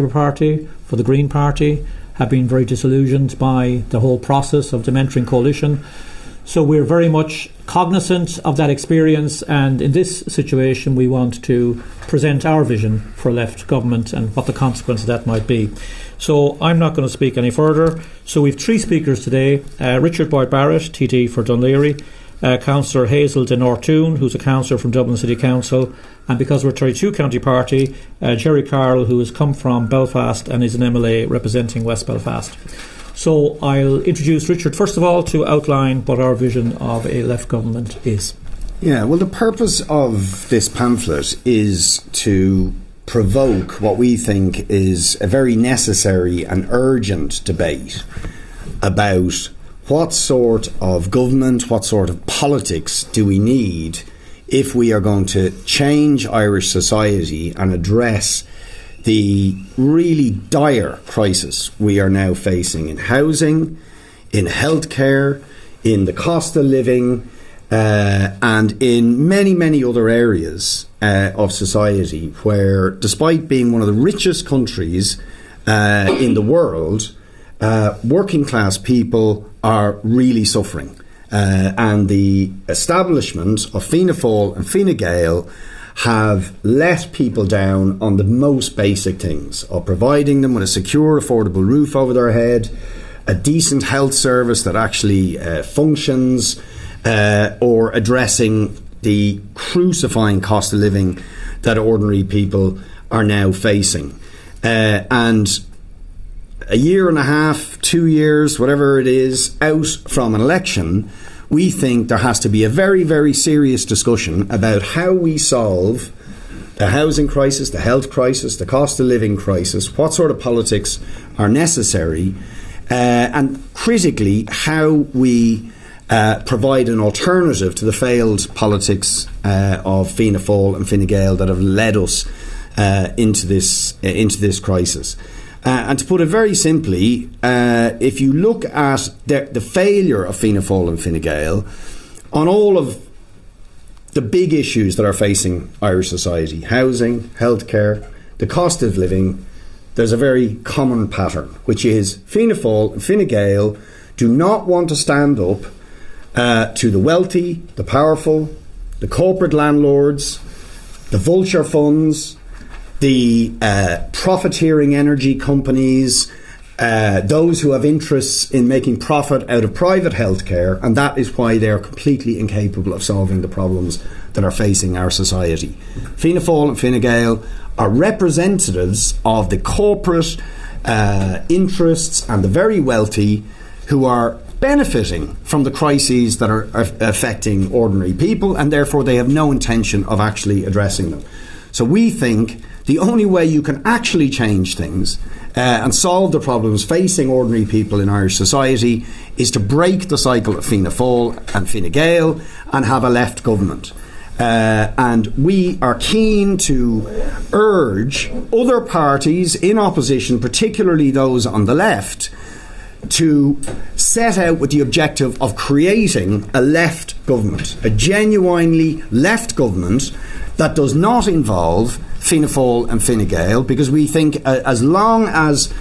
Party, for the Green Party, have been very disillusioned by the whole process of the mentoring coalition. So we're very much cognizant of that experience, and in this situation we want to present our vision for a left government and what the consequence of that might be. So I'm not going to speak any further. So we've three speakers today. Richard Boyd Barrett, TD for Dunleary, Councillor Hazel de Nortoon, who's a councillor from Dublin City Council, and because we're a 32 county party, Jerry Carroll, who has come from Belfast and is an MLA representing West Belfast. So I'll introduce Richard first of all to outline what our vision of a left government is. Yeah, well, the purpose of this pamphlet is to provoke what we think is a very necessary and urgent debate about what sort of government, what sort of politics do we need if we are going to change Irish society and address the really dire crisis we are now facing in housing, in healthcare, in the cost of living, and in many, many other areas of society where, despite being one of the richest countries in the world, working class people are really suffering. And the establishment of Fianna Fáil and Fine Gael have let people down on the most basic things of providing them with a secure, affordable roof over their head, a decent health service that actually functions, or addressing the crucifying cost of living that ordinary people are now facing. And a year and a half, 2 years, whatever it is, out from an election, we think there has to be a very, very serious discussion about how we solve the housing crisis, the health crisis, the cost of living crisis, what sort of politics are necessary, and critically, how we provide an alternative to the failed politics of Fianna Fáil and Fine Gael that have led us into this crisis. And to put it very simply, if you look at the failure of Fianna Fáil and Fine Gael on all of the big issues that are facing Irish society, housing, healthcare, the cost of living, there's a very common pattern, which is Fianna Fáil and Fine Gael do not want to stand up to the wealthy, the powerful, the corporate landlords, the vulture funds, the profiteering energy companies, those who have interests in making profit out of private healthcare, and that is why they are completely incapable of solving the problems that are facing our society. Fianna Fáil and Fine Gael are representatives of the corporate interests and the very wealthy who are benefiting from the crises that are affecting ordinary people, and therefore they have no intention of actually addressing them. So we think the only way you can actually change things and solve the problems facing ordinary people in Irish society is to break the cycle of Fianna Fáil and Fine Gael and have a left government. And we are keen to urge other parties in opposition, particularly those on the left, to set out with the objective of creating a left government, a genuinely left government that does not involve Fianna Fáil and Fine Gael, because we think as long as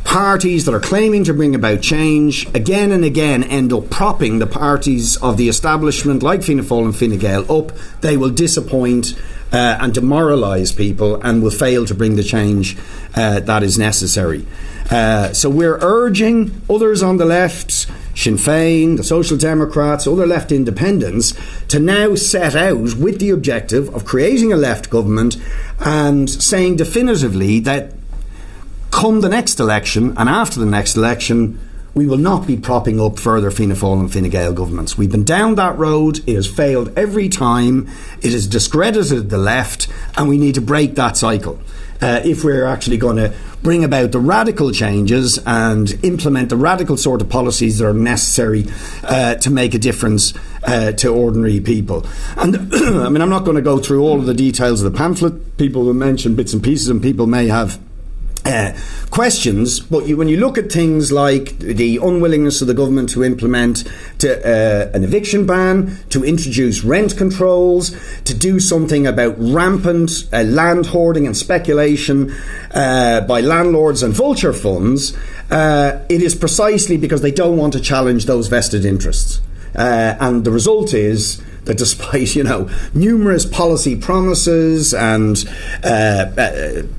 parties that are claiming to bring about change again and again end up propping the parties of the establishment like Fianna Fáil and Fine Gael up, they will disappoint and demoralise people and will fail to bring the change that is necessary. So we're urging others on the left, Sinn Féin, the Social Democrats, other left independents, to now set out with the objective of creating a left government and saying definitively that come the next election and after the next election, we will not be propping up further Fianna Fáil and Fine Gael governments. We've been down that road. It has failed every time. It has discredited the left, and we need to break that cycle if we're actually going to bring about the radical changes and implement the radical sort of policies that are necessary to make a difference to ordinary people. And I mean, I'm not going to go through all of the details of the pamphlet. People will mention bits and pieces, and people may have questions, but when you look at things like the unwillingness of the government to implement an eviction ban, to introduce rent controls, to do something about rampant land hoarding and speculation by landlords and vulture funds, it is precisely because they don't want to challenge those vested interests. And the result is that despite, numerous policy promises and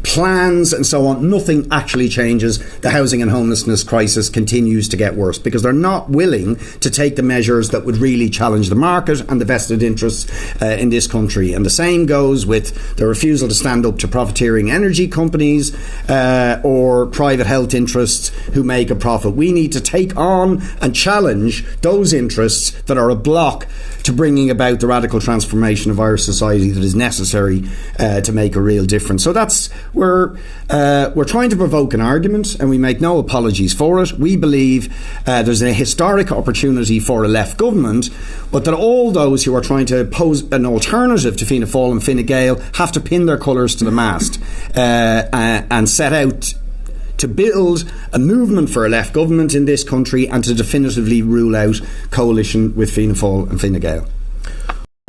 plans and so on, nothing actually changes. The housing and homelessness crisis continues to get worse because they're not willing to take the measures that would really challenge the market and the vested interests in this country. And the same goes with the refusal to stand up to profiteering energy companies or private health interests who make a profit. We need to take on and challenge those interests that are a block to bringing about the radical transformation of our society that is necessary to make a real difference. So that's we're trying to provoke an argument, and we make no apologies for it. We believe there's a historic opportunity for a left government, but that all those who are trying to pose an alternative to Fianna Fáil and Fine Gael have to pin their colours to the mast and set out to build a movement for a left government in this country and to definitively rule out coalition with Fianna Fáil and Fine Gael.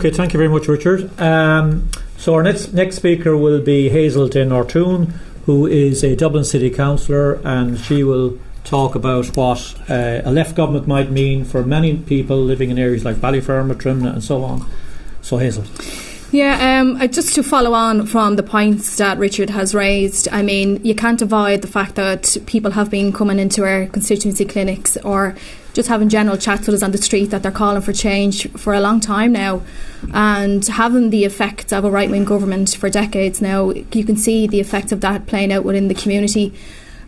Okay, thank you very much, Richard. So our next speaker will be Hazel Den Ortoon, who is a Dublin City Councillor, and she will talk about what a left government might mean for many people living in areas like Ballyfermot, Trimna and so on. So Hazel. Yeah, just to follow on from the points that Richard has raised, I mean, you can't avoid the fact that people have been coming into our constituency clinics or just having general chats with us on the street that they're calling for change for a long time now, and having the effects of a right-wing government for decades now. You can see the effects of that playing out within the community.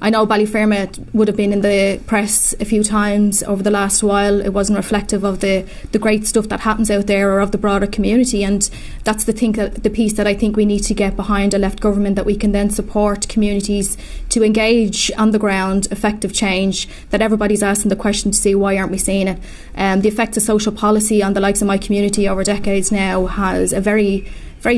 I know Ballyfermot would have been in the press a few times over the last while. It wasn't reflective of the great stuff that happens out there or of the broader community, and that's the piece that I think we need to get behind a left government, that we can then support communities to engage on the ground effective change, that everybody's asking the question to see why aren't we seeing it. The effects of social policy on the likes of my community over decades now has a very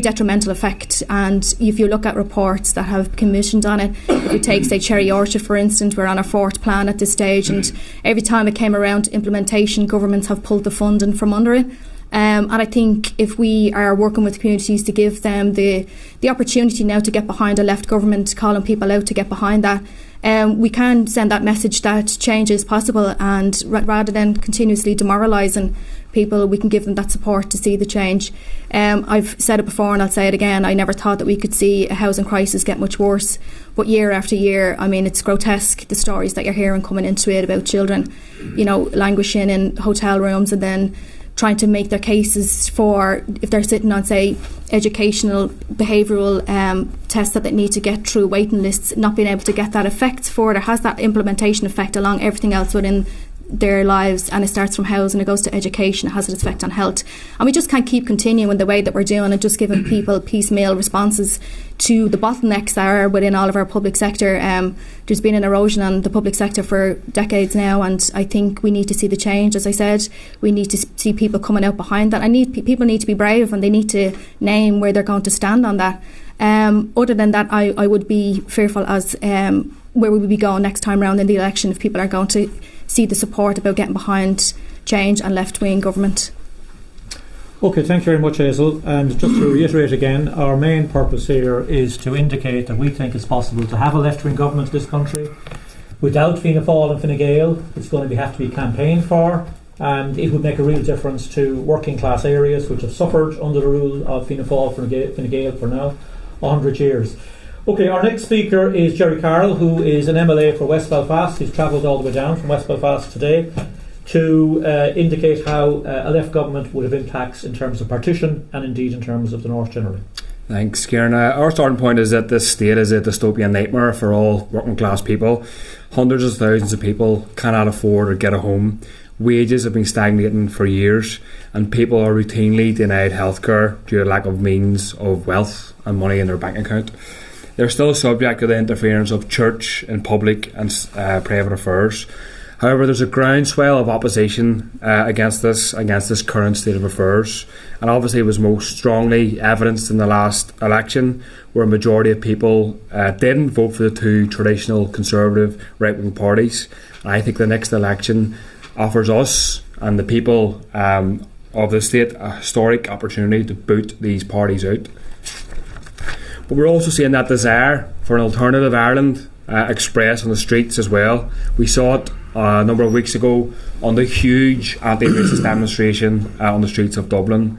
detrimental effect, and if you look at reports that have commissioned on it, if we take, say, Cherry Orchard for instance, we're on our fourth plan at this stage, and every time it came around to implementation, governments have pulled the funding from under it. And I think if we are working with communities to give them the opportunity now to get behind a left government, calling people out to get behind that, we can send that message that change is possible, and rather than continuously demoralising people, we can give them that support to see the change. I've said it before and I'll say it again, I never thought that we could see a housing crisis get much worse, but year after year, I mean, it's grotesque, the stories that you're hearing coming into it about children, languishing in hotel rooms and then trying to make their cases for, if they're sitting on, say, educational, behavioural tests that they need to get through waiting lists, not being able to get that effect for it. It has that implementation effect along everything else within their lives, and it starts from housing, it goes to education, it has its effect on health, and we just can't keep continuing the way that we're doing and just giving people piecemeal responses to the bottlenecks that are within all of our public sector. There's been an erosion on the public sector for decades now, and I think we need to see the change. As I said, we need to see people coming out behind that. People need to be brave, and they need to name where they're going to stand on that. Other than that, I would be fearful as where we will be going next time round in the election if people are going to see the support about getting behind change and left-wing government. Okay, thank you very much, Hazel. And just to reiterate again, our main purpose here is to indicate that we think it's possible to have a left-wing government in this country without Fianna Fáil and Fine Gael. It's going to have to be campaigned for, and it would make a real difference to working class areas which have suffered under the rule of Fianna Fáil and Fine Gael for now 100 years. Okay, our next speaker is Jerry Carroll, who is an MLA for West Belfast. He's travelled all the way down from West Belfast today to indicate how a left government would have impacts in terms of partition and indeed in terms of the North generally. Thanks, Kieran. Our starting point is that this state is a dystopian nightmare for all working class people. Hundreds of thousands of people cannot afford or get a home. Wages have been stagnating for years, and people are routinely denied healthcare due to lack of means of wealth and money in their bank account. They're still subject to the interference of church in public and private affairs, However, there's a groundswell of opposition against this current state of affairs, and obviously it was most strongly evidenced in the last election, where a majority of people didn't vote for the two traditional conservative right-wing parties. And I think the next election offers us and the people of the state a historic opportunity to boot these parties out. But we're also seeing that desire for an alternative Ireland expressed on the streets as well. We saw it a number of weeks ago on the huge anti-racist demonstration on the streets of Dublin.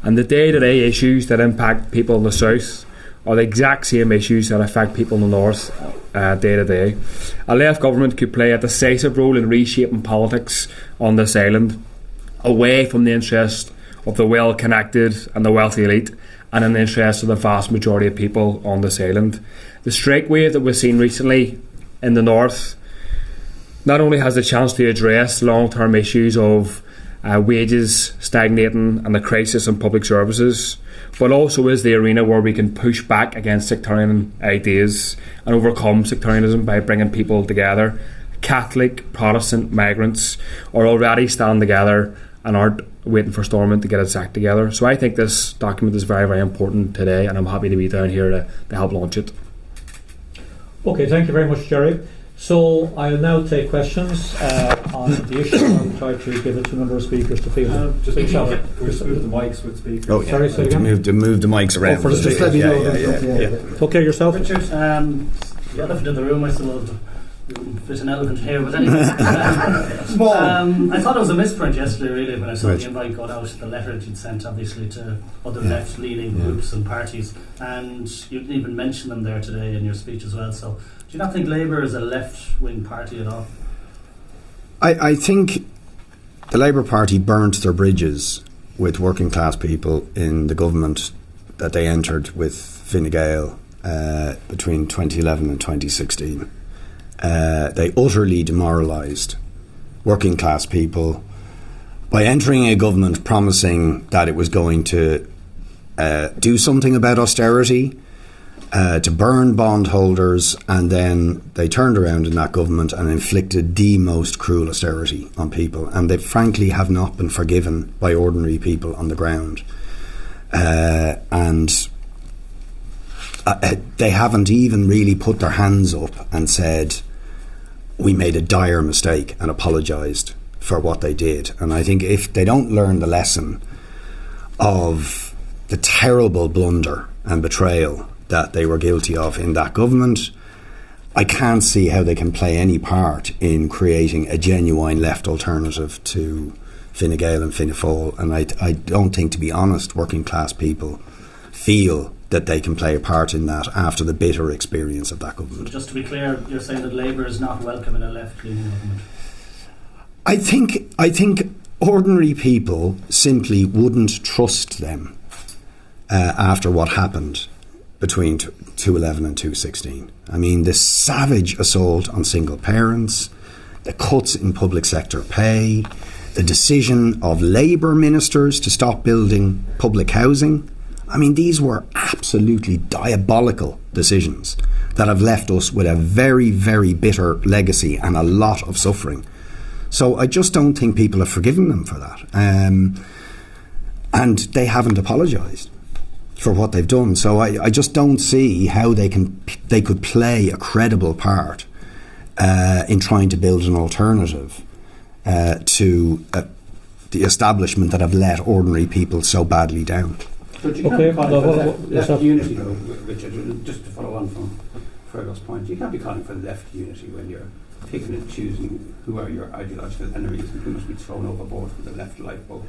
And the day-to-day issues that impact people in the south are the exact same issues that affect people in the north day to day. A left government could play a decisive role in reshaping politics on this island, away from the interest of the well-connected and the wealthy elite, and in the interest of the vast majority of people on this island. The strike wave that we've seen recently in the north not only has the chance to address long-term issues of wages stagnating and the crisis in public services, but also is the arena where we can push back against sectarian ideas and overcome sectarianism by bringing people together. Catholic, Protestant, migrants are already standing together and aren't waiting for Stormont to get its act together. So I think this document is very, very important today, and I'm happy to be down here to help launch it. Okay, thank you very much, Jerry. So I'll now take questions on the issue. I'll try to give it to a number of speakers to field. Just move the mics with speakers. Oh, yeah. Sorry, say again? Move the mics around. For the Just speakers. yeah. Okay, yourself? Richard, the elephant in the room, I still love fit an elephant here, but anyway. I thought it was a misprint yesterday, really, when I saw the invite got out, the letter that you'd sent, obviously, to other left-leaning groups and parties, and you didn't even mention them there today in your speech as well. So, do you not think Labour is a left-wing party at all? I think the Labour Party burnt their bridges with working class people in the government that they entered with Fine Gael between 2011 and 2016. They utterly demoralised working class people by entering a government promising that it was going to do something about austerity, to burn bondholders, and then they turned around in that government and inflicted the most cruel austerity on people, and they frankly have not been forgiven by ordinary people on the ground. And they haven't even really put their hands up and said, we made a dire mistake, and apologised for what they did. And I think if they don't learn the lesson of the terrible blunder and betrayal that they were guilty of in that government, I can't see how they can play any part in creating a genuine left alternative to Fine Gael and Fianna Fáil. And I don't think, to be honest, working class people feel that they can play a part in that after the bitter experience of that government. Just to be clear, you're saying that Labour is not welcome in a left-leaning government? I think ordinary people simply wouldn't trust them after what happened between 2011 and 2016. I mean, the savage assault on single parents, the cuts in public sector pay, the decision of Labour ministers to stop building public housing. I mean, these were absolutely diabolical decisions that have left us with a very, very bitter legacy and a lot of suffering. So I just don't think people have forgiven them for that. And they haven't apologised for what they've done. So I just don't see how they could play a credible part in trying to build an alternative to the establishment that have let ordinary people so badly down. But you can't be calling for left unity, though, Richard, just to follow on from Fergal's point. You can't be calling for left unity when you're picking and choosing who are your ideological enemies and who must be thrown overboard for the left lifeboat.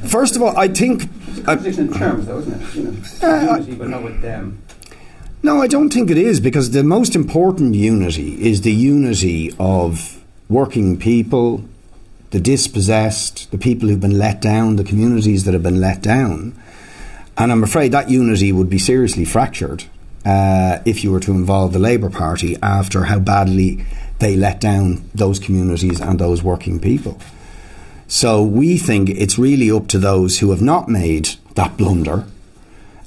First of all, I think... It's in terms, though, isn't it? You know, unity, but not with them. No, I don't think it is, because the most important unity is the unity of working people, the dispossessed, the people who've been let down, the communities that have been let down. And I'm afraid that unity would be seriously fractured if you were to involve the Labour Party after how badly they let down those communities and those working people. So we think it's really up to those who have not made that blunder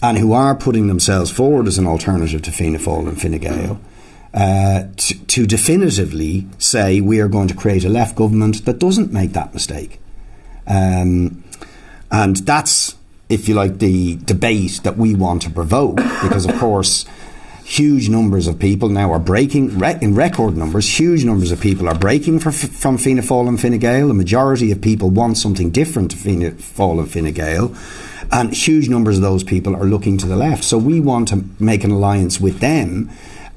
and who are putting themselves forward as an alternative to Fianna Fáil and Fine Gael, to definitively say we are going to create a left government that doesn't make that mistake. And that's, if you like, the debate that we want to provoke, because of course huge numbers of people now are breaking, in record numbers, huge numbers of people are breaking from Fianna Fáil and Fine Gael. The majority of people want something different to Fianna Fáil and Fine Gael, and huge numbers of those people are looking to the left. So we want to make an alliance with them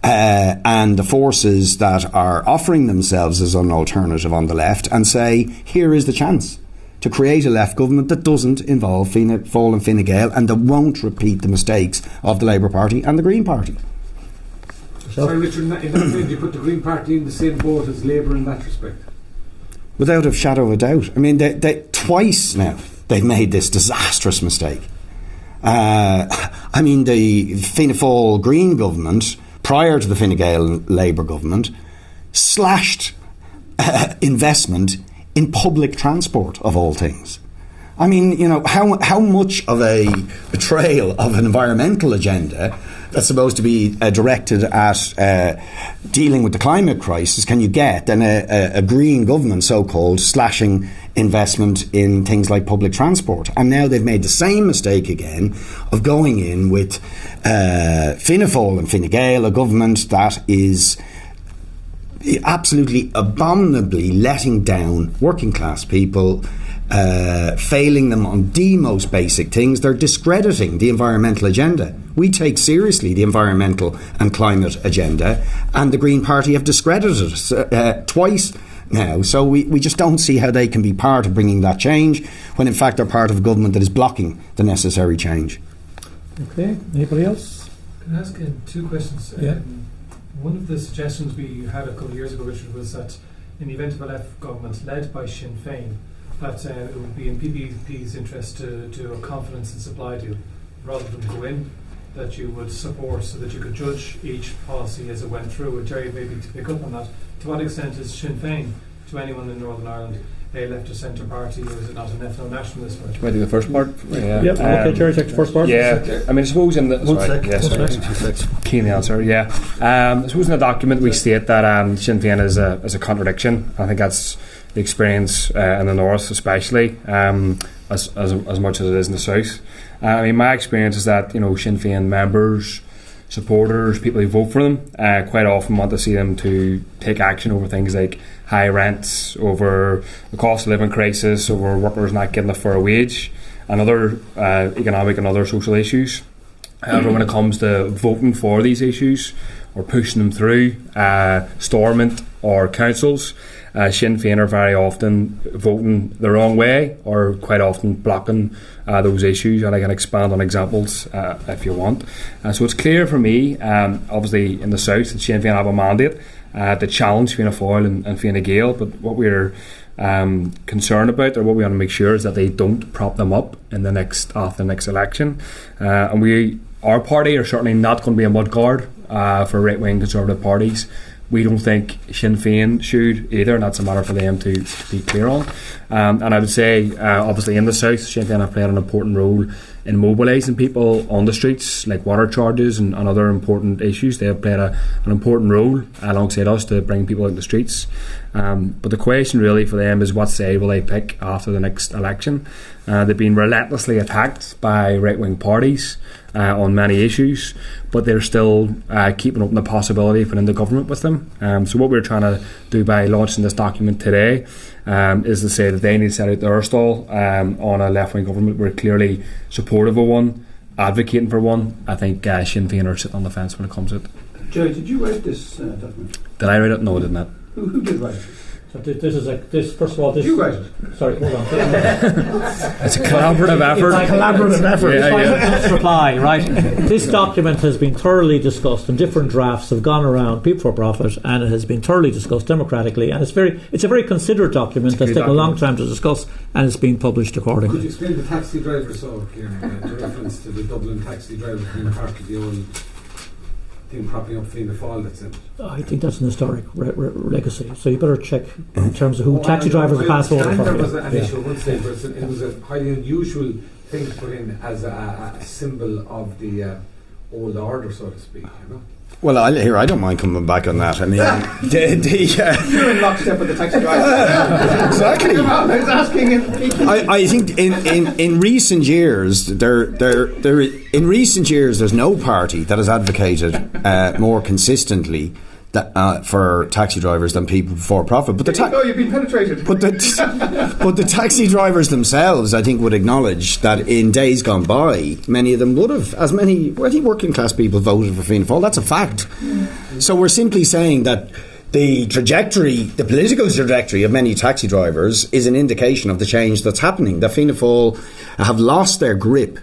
and the forces that are offering themselves as an alternative on the left, and say, here is the chance to create a left government that doesn't involve Fianna Fáil and Fine Gael, and that won't repeat the mistakes of the Labour Party and the Green Party. Sorry, Richard, in that way, do you put the Green Party in the same boat as Labour in that respect? Without a shadow of a doubt. I mean, they twice now they've made this disastrous mistake. I mean, the Fianna Fáil Green government, prior to the Fine Gael Labour government, slashed investment in public transport, of all things. I mean, you know, how much of a betrayal of an environmental agenda that's supposed to be directed at dealing with the climate crisis can you get than a green government, so-called, slashing investment in things like public transport? And now they've made the same mistake again of going in with Fianna Fáil and Fine Gael, a government that is absolutely abominably letting down working class people, failing them on the most basic things. They're discrediting the environmental agenda. We take seriously the environmental and climate agenda, and the Green Party have discredited it twice now. So we just don't see how they can be part of bringing that change, when in fact they're part of a government that is blocking the necessary change. Okay, anybody else? Can I ask two questions? Yeah. One of the suggestions we had a couple of years ago, Richard, was that in the event of a left government led by Sinn Féin, that it would be in PPP's interest to do a confidence and supply deal rather than go in, that you would support so that you could judge each policy as it went through. And Jerry, maybe to pick up on that, to what extent is Sinn Féin, to anyone in Northern Ireland, a left or centre party, or is it not an ethno-nationalist party? Can I do the first part? Yeah. Okay, Jerry, take the first part. Yeah, I mean, I suppose in the... Keen answer, yeah. I suppose in the document we state that Sinn Féin is a contradiction. I think that's the experience in the north especially, as much as it is in the south. I mean, my experience is that, you know, Sinn Féin members, supporters, people who vote for them, quite often want to see them to take action over things like high rents, over the cost of living crisis, over workers not getting a fair wage, and other economic and other social issues. However, when it comes to voting for these issues or pushing them through Stormont or councils, Sinn Féin are very often voting the wrong way, or quite often blocking those issues, and I can expand on examples if you want. So it's clear for me, obviously in the south, that Sinn Féin have a mandate to challenge Fianna Fáil and Fine Gael, but what we're concerned about, or what we want to make sure, is that they don't prop them up in the next election. And our party are certainly not going to be a mudguard for right-wing conservative parties. We don't think Sinn Féin should either, and that's a matter for them to be clear on. And I would say, obviously in the south, Sinn Féin have played an important role in mobilising people on the streets, like water charges and other important issues. They have played an important role alongside us to bring people out in the streets. But the question really for them is, what side will they pick after the next election? They've been relentlessly attacked by right-wing parties on many issues, but they're still keeping open the possibility of putting the government with them. So what we're trying to do by launching this document today is to say that they need to set out their stall on a left-wing government. We're clearly supportive of one, advocating for one. I think Sinn Féin are sitting on the fence when it comes to it. Jerry, did you write this document? Did I write it? No, I did not. Who did write it? So this first of all, this... Did you write it? Sorry, hold on. It's a collaborative effort. It's a collaborative effort. Yeah. Reply, right? This document has been thoroughly discussed, and different drafts have gone around, people for profit, and it has been thoroughly discussed democratically, and it's a very considered document that's taken a long time to discuss, and it's been published accordingly. Could you explain the taxi driver, the reference to the Dublin taxi driver being part of the old thing propping up Fianna Fáil that's in it? I think that's an historic legacy, so you better check in terms of who taxi drivers are passed over. There was an issue at one stage where it was a highly unusual thing to put in as a symbol of the old order, so to speak, you know. Well, I don't mind coming back on that. I mean, you're in lockstep with the taxi driver. Exactly. Come on, I was asking. I think in recent years in recent years there's no party that has advocated more consistently for taxi drivers than people for profit. But you've been penetrated. But the taxi drivers themselves, I think, would acknowledge that in days gone by, many of them would have, I think working class people voted for Fianna Fáil. That's a fact. So we're simply saying that the political trajectory of many taxi drivers is an indication of the change that's happening. That Fianna Fáil have lost their grip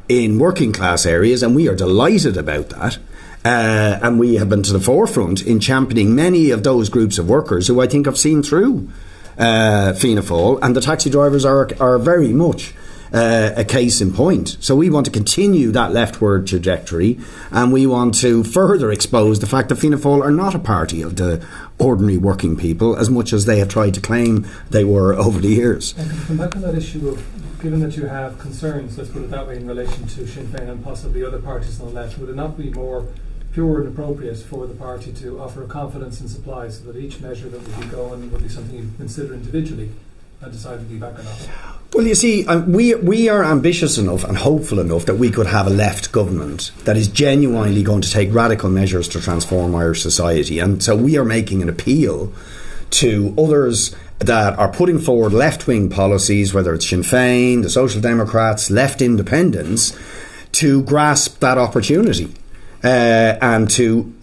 in working class areas, and we are delighted about that. And we have been to the forefront in championing many of those groups of workers who I think have seen through Fianna Fáil, and the taxi drivers are very much a case in point. So we want to continue that leftward trajectory, and we want to further expose the fact that Fianna Fáil are not a party of the ordinary working people, as much as they have tried to claim they were over the years. And to come back on that issue of, given that you have concerns, let's put it that way, in relation to Sinn Féin and possibly other parties on the left, would it not be more pure and appropriate for the party to offer confidence in supply, so that each measure that would be going would be something you consider individually and decide to be back or not? Well, you see, we are ambitious enough and hopeful enough that we could have a left government that is genuinely going to take radical measures to transform Irish society. And so we are making an appeal to others that are putting forward left-wing policies, whether it's Sinn Féin, the Social Democrats, left independents, to grasp that opportunity. And to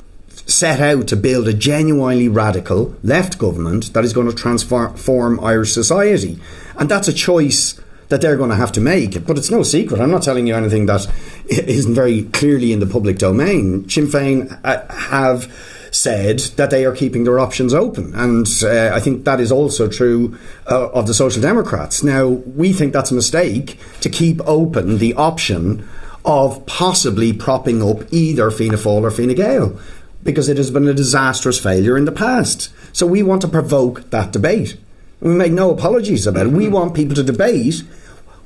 set out to build a genuinely radical left government that is going to transform Irish society. And that's a choice that they're going to have to make. But it's no secret. I'm not telling you anything that isn't very clearly in the public domain. Sinn Féin have said that they are keeping their options open. And I think that is also true of the Social Democrats. Now, we think that's a mistake to keep open the option of possibly propping up either Fianna Fáil or Fine Gael, because it has been a disastrous failure in the past. So we want to provoke that debate. We make no apologies about it. We want people to debate,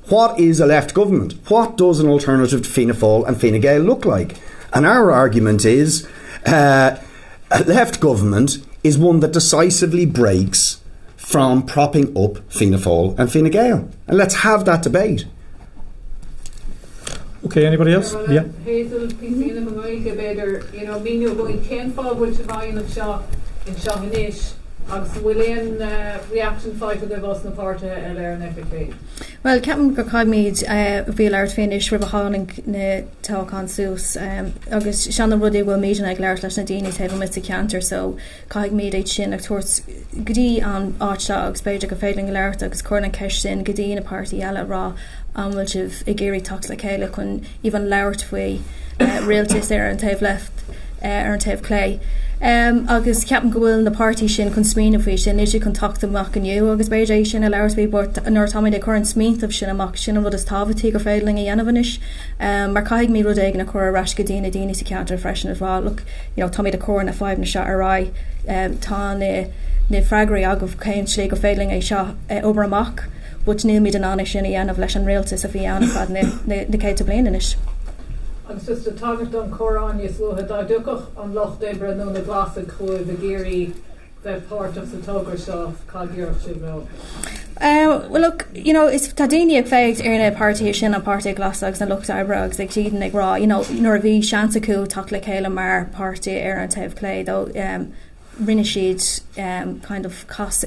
what is a left government? What does an alternative to Fianna Fáil and Fine Gael look like? And our argument is a left government is one that decisively breaks from propping up Fianna Fáil and Fine Gael. And let's have that debate. Okay, anybody else? Yeah. Hazel, PC and Mamoika Bader, Mino going Ken forward to Ryan of Shaw in Shawinish. Agus William reaction fight of the Boston Party and FK. Well, Captain Gorkagmead Vilart finish Ribahoning ne Talkan Sus August Shannon Ruddy will meet and Glart Lashnadini table Mr. Cantor, so Cogmead Chin towards Gdi on Archdogs, Bajak of Failing Glart, August Cornan Keshin, Gdi in a party Yala Raw, which of Igiri talks like Hale, when even Lart way realties there and have left and have Clay. Agus Captain Gowill na party sin chun smína faoi sin is chun tachta amach aniu agus beidh sin a leabhar faoi bort an orthamid a churann smíantamh sin amach sin an rud is tábhatí gur féiling a dhéanamhanis mar caiig mí rud ag na chur a ras go dtíana daoine sa ceantar freisin as well. Look, táid a chur na 5 na seo ará tá na freigraí agah céim slé go féiling é seo obair amach, but níl míad an anna sin a dhéanamh leis an réaltas a bhí anna fad na céit a bliain inis. Agus just a target on Corán is lo had dúcach an loch debra no na glasig chuir the geary the part of the toger shop cagir shibno. Well, look, it's Tadini effect in a party sin a party glasags and looked eyebrows like cheating like raw, nor vi shansaku talk like Hela Mar party errant have clay though Rinishid kind of cost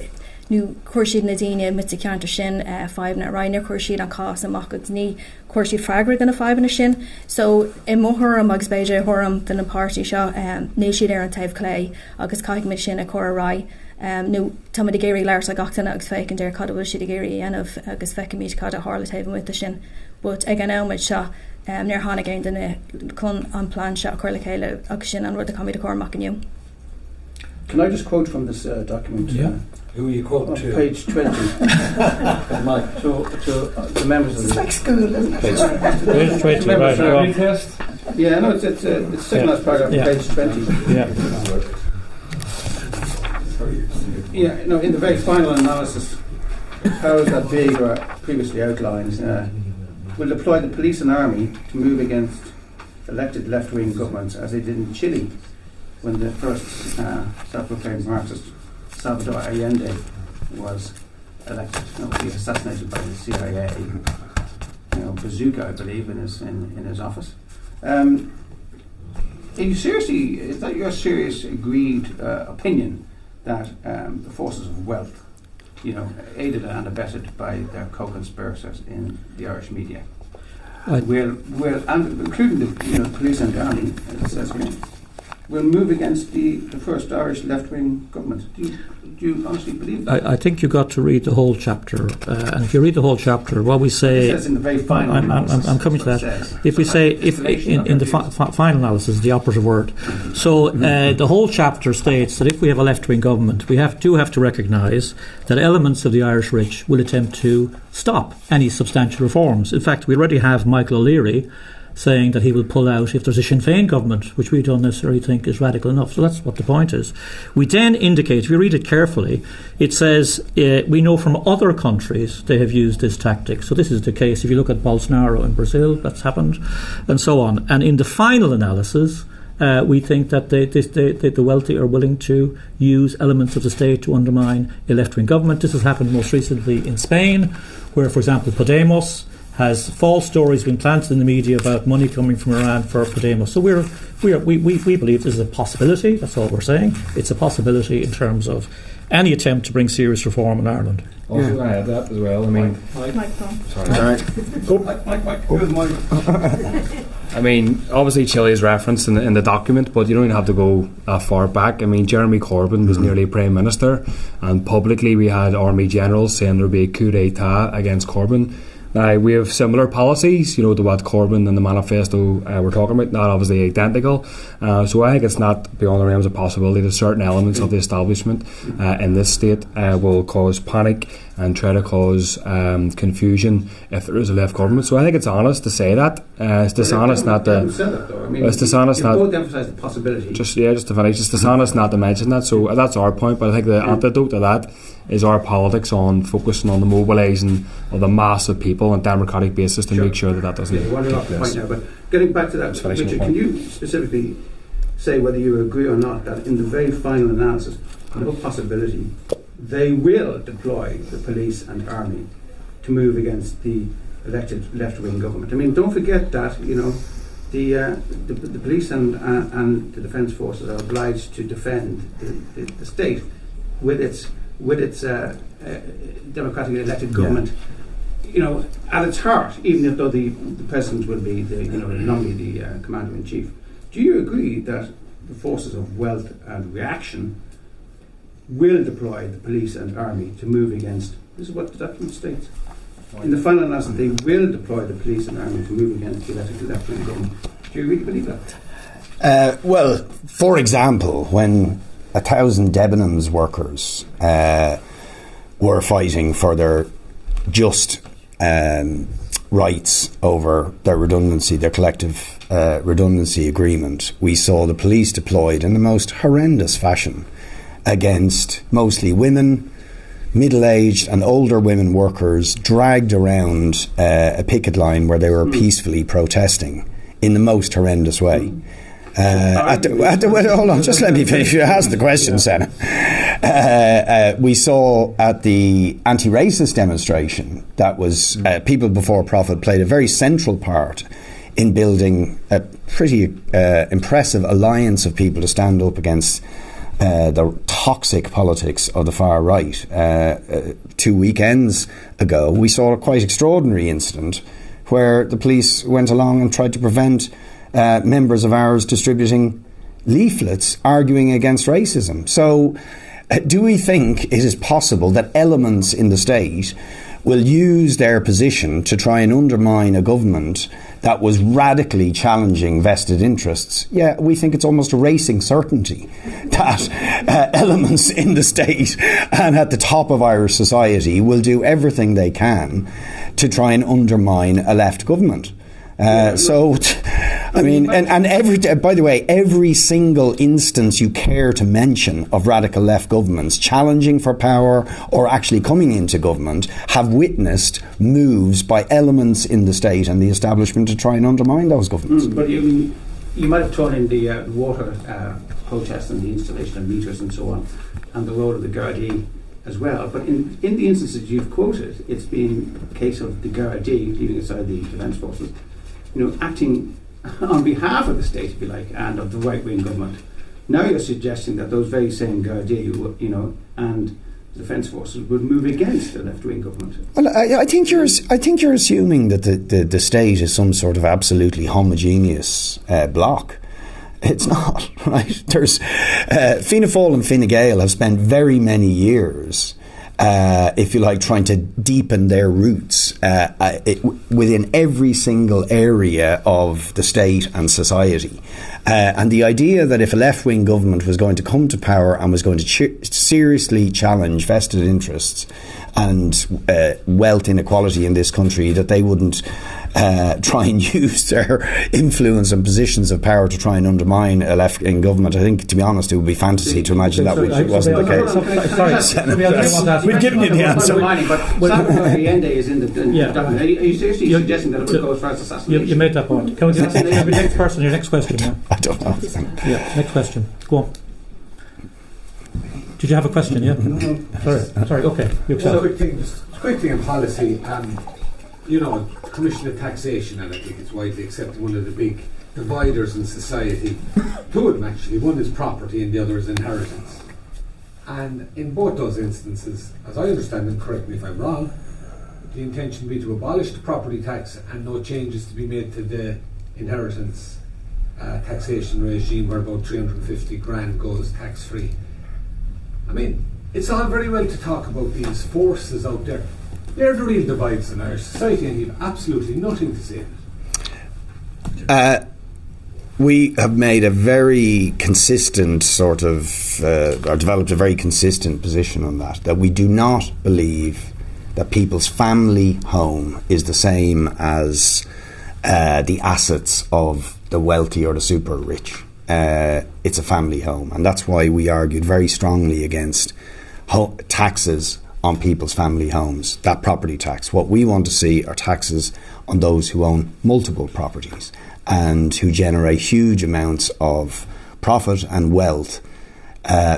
nu Kurshid Nadine mit counter shin 5 na Rainer Kurshid an cost and mockets ni Kurshid fragger than a 5 in a shin. So in Mohura Mugs Beja Horam than a party shot Nishid errant have clay August Kaik Mishin a Cora Rai. Nu Tommy de Gary Lars a gachtan agus fake and der cad was she de Gary and of agus fake meet cad a harlot haven with the shin. But again now with shot near Han again than a con on plan shot Corlicale agus shin and what the comedy Cormac and you. Can I just quote from this document? Yeah. Who are you quoting to? Page 20. Mike, to the members of the... It's like school, isn't it? Page 20, right. Test? Yeah, no, it's second last paragraph, page 20. Yeah. Yeah, no, in the very final analysis, powers that big or previously outlined will deploy the police and army to move against elected left-wing governments as they did in Chile when the first self-proclaimed Marxist Salvador Allende was elected. He was assassinated by the CIA. Bazooka, I believe, in his office. Is that your serious agreed opinion that the forces of wealth, aided and abetted by their co-conspirators in the Irish media, will and including the police and the army, as it says here, will move against the first Irish left-wing government? Do you honestly believe that? I think you've got to read the whole chapter, and if you read the whole chapter, what we say. It says in the very final analysis. I'm coming to that. If we say in the final analysis, the operative word. So the whole chapter states that if we have a left-wing government, we have to recognise that elements of the Irish rich will attempt to stop any substantial reforms. In fact, we already have Michael O'Leary saying that he will pull out if there's a Sinn Féin government, which we don't necessarily think is radical enough. So that's what the point is. We then indicate, if you read it carefully, it says we know from other countries they have used this tactic. So this is the case if you look at Bolsonaro in Brazil, that's happened, and so on. And in the final analysis, we think that the wealthy are willing to use elements of the state to undermine a left-wing government. This has happened most recently in Spain, where, for example, Podemos has false stories been planted in the media about money coming from Iran for Podemos. So we believe this is a possibility. That's all we're saying. It's a possibility in terms of any attempt to bring serious reform in Ireland. Also, I add that as well. I mean, I mean, obviously Chile is referenced in the document, but you don't even have to go that far back. I mean, Jeremy Corbyn was nearly Prime Minister, and publicly we had army generals saying there would be a coup d'etat against Corbyn. Now, we have similar policies, to what Corbyn and the manifesto we're talking about, not obviously identical. So I think it's not beyond the realms of possibility that certain elements of the establishment in this state will cause panic and try to cause confusion if there is a left government. So I think it's honest to say that. It's dishonest not to. It's dishonest not. Both emphasise the possibility. Just to finish, it's dishonest not to mention that. So that's our point. But I think the antidote to that is our politics on focusing on the mobilising of the mass of people on a democratic basis to make sure that doesn't take place. Now, but getting back to that, Richard, can you specifically say whether you agree or not that in the very final analysis, no possibility, they will deploy the police and army to move against the elected left-wing government? I mean, don't forget that the police and the defence forces are obliged to defend the state with its democratically elected government. At its heart, even though the president will be normally the commander-in-chief. Do you agree that the forces of wealth and reaction will deploy the police and army to move against? This is what the document states. In the final analysis, they will deploy the police and army to move against the elected left-wing government. Do you really believe that? Well, for example, when 1,000 Debenhams workers were fighting for their just rights over their redundancy, their collective redundancy agreement, we saw the police deployed in the most horrendous fashion against mostly women, middle-aged and older women workers, dragged around a picket line where they were peacefully protesting in the most horrendous way. Hold on, just let me finish. You asked the question, Senator. We saw at the anti-racist demonstration that was People Before Profit played a very central part in building a pretty impressive alliance of people to stand up against the toxic politics of the far right. 2 weekends ago, we saw a quite extraordinary incident where the police went along and tried to prevent members of ours distributing leaflets arguing against racism. So do we think it is possible that elements in the state will use their position to try and undermine a government that was radically challenging vested interests? Yeah, we think it's almost a racing certainty that elements in the state and at the top of Irish society will do everything they can to try and undermine a left government. So I mean, and by the way, every single instance you care to mention of radical left governments challenging for power or actually coming into government have witnessed moves by elements in the state and the establishment to try and undermine those governments. But you might have thrown in the water protests and the installation of meters and so on, and the role of the Gardaí as well. But in the instances you've quoted, it's been a case of the Gardaí, leaving aside the Defence Forces, acting on behalf of the state, if you like, and of the right-wing government. Now you're suggesting that those very same Gardaí, and the Defence Forces would move against the left-wing government. Well, I think you're assuming that the state is some sort of absolutely homogeneous bloc. It's not, right? There's Fianna Fáil and Fine Gael have spent very many years, if you like, trying to deepen their roots within every single area of the state and society. And the idea that if a left-wing government was going to come to power and was going to seriously challenge vested interests and wealth inequality in this country, that they wouldn't try and use their influence and positions of power to try and undermine a left-wing government. I think, to be honest, it would be fantasy to imagine that wasn't the case. We've given you the answer. But Allende is in the document. Are you seriously suggesting that it would go as far as assassination? You made that point. Can we get the next person? Your next question. Yeah. I don't know. Yeah, next question. Go on. Did you have a question? Yeah. Sorry. Okay. Quick thing in policy. Commission of taxation, and I think it's widely accepted, one of the big dividers in society. Two of them, actually. One is property and the other is inheritance. And in both those instances, as I understand them, correct me if I'm wrong, the intention would be to abolish the property tax and no changes to be made to the inheritance taxation regime, where about 350 grand goes tax-free. I mean, it's all very well to talk about these forces out there. They're the real divides in Irish society, and you've absolutely nothing to say in it. We have made a very consistent or developed a very consistent position on that we do not believe that people's family home is the same as the assets of the wealthy or the super rich. It's a family home, and that's why we argued very strongly against taxes on people's family homes, that property tax. What we want to see are taxes on those who own multiple properties and who generate huge amounts of profit and wealth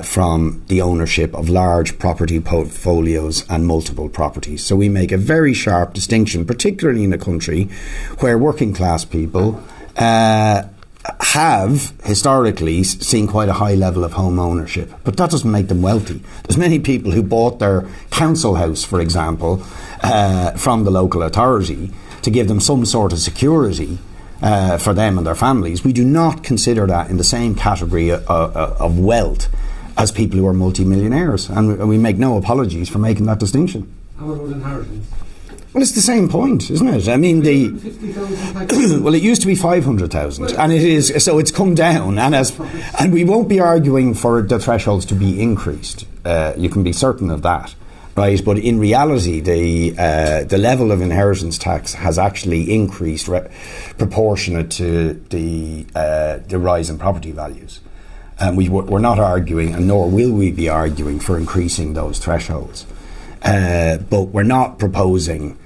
from the ownership of large property portfolios and multiple properties. So we make a very sharp distinction, particularly in a country where working class people have historically seen quite a high level of home ownership, but that doesn't make them wealthy. There's many people who bought their council house, for example, from the local authority to give them some sort of security for them and their families. We do not consider that in the same category of wealth as people who are multimillionaires, and we make no apologies for making that distinction. How about inheritance? Well, it's the same point, isn't it? I mean, well, it used to be 500,000, and it is, so it's come down, and we won't be arguing for the thresholds to be increased. You can be certain of that, right? But in reality, the level of inheritance tax has actually increased proportionate to the rise in property values. And we're not arguing, and nor will we be arguing, for increasing those thresholds. But we're not proposing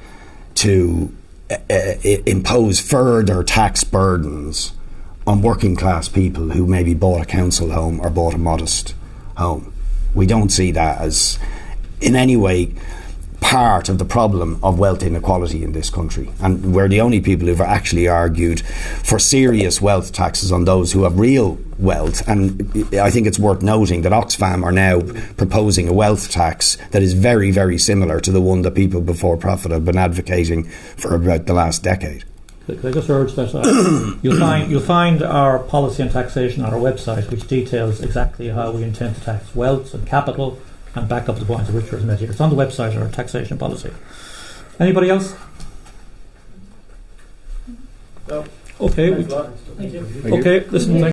to impose further tax burdens on working class people who maybe bought a council home or bought a modest home. We don't see that as in any way part of the problem of wealth inequality in this country, and we're the only people who've actually argued for serious wealth taxes on those who have real wealth. And I think it's worth noting that Oxfam are now proposing a wealth tax that is very, very similar to the one that people before profit have been advocating for about the last decade. Could I just urge that you'll find our policy on taxation on our website, which details exactly how we intend to tax wealth and capital, and back up the points that Richard has made here. It's on the website, our taxation policy. Anybody else? No. Okay. Thank you. Okay, listen.